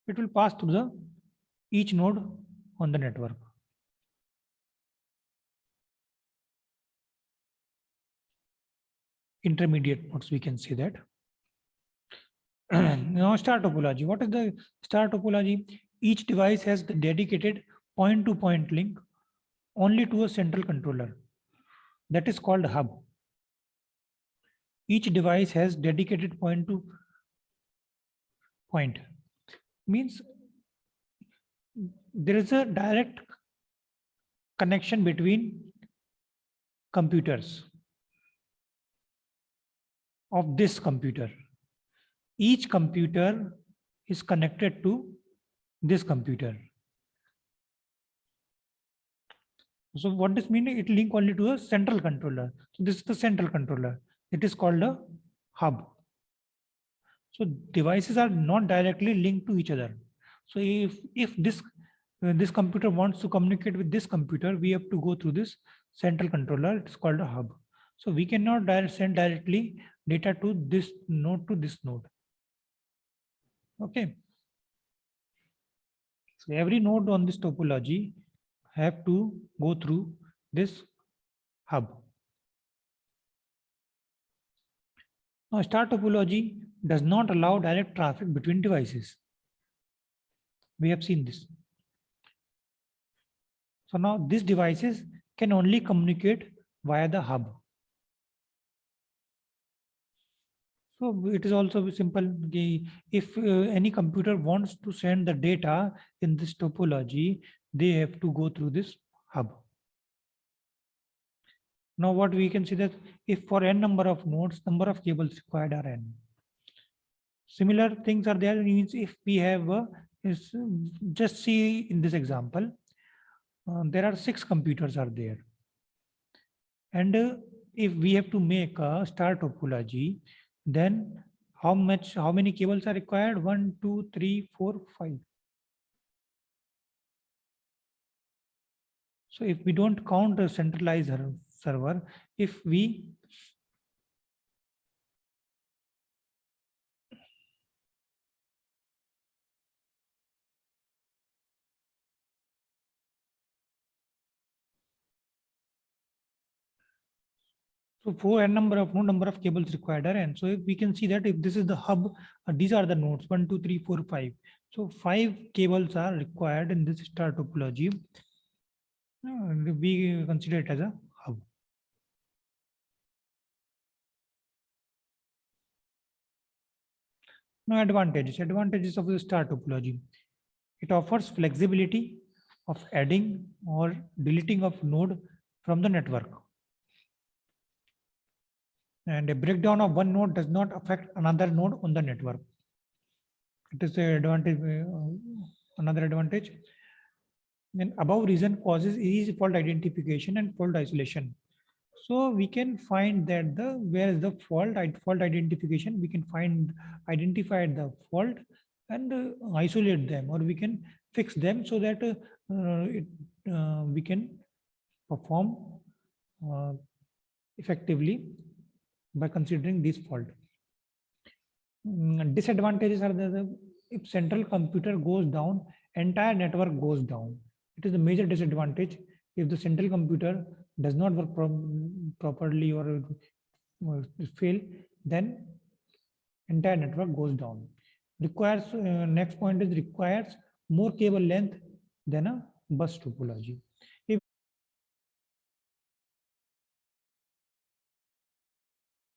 it will pass through the each node on the network. Intermediate nodes, we can say that. Now star topology. What is the star topology? Each device has the dedicated point-to-point link only to a central controller. That is called hub. Each device has dedicated point-to-point. Means there is a direct connection between computers of this computer. Each computer is connected to this computer. So what does mean? It link only to a central controller. So this is the central controller. It is called a hub. So devices are not directly linked to each other. So if this computer wants to communicate with this computer, we have to go through this central controller. It's called a hub. So we cannot send directly data to this node to this node. Okay. So every node on this topology have to go through this hub. Now star topology does not allow direct traffic between devices. We have seen this. So now these devices can only communicate via the hub. So it is also simple. If any computer wants to send the data in this topology, they have to go through this hub. Now what we can see that if for n number of nodes, number of cables required are n. Similar things are there. Means if we have just see in this example, there are 6 computers are there, and if we have to make a star topology, then how many cables are required? 1, 2, 3, 4, 5. So if we don't count a centralized server, if we so for n number of cables required are n. So if we can see that if this is the hub, these are the nodes 1, 2, 3, 4, 5. So 5 cables are required in this star topology. We consider it as a hub. Now advantages of the star topology. It offers flexibility of adding or deleting of node from the network. And a breakdown of one node does not affect another node on the network. It is a advantage, another advantage. Then above reason causes easy fault identification and fault isolation. So we can find that where is the fault identification, we can identify the fault and isolate them, or we can fix them so that we can perform effectively by considering this fault. Disadvantages are if central computer goes down, entire network goes down. It is a major disadvantage. If the central computer does not work properly or fail, then entire network goes down. Requires next point is requires more cable length than a bus topology.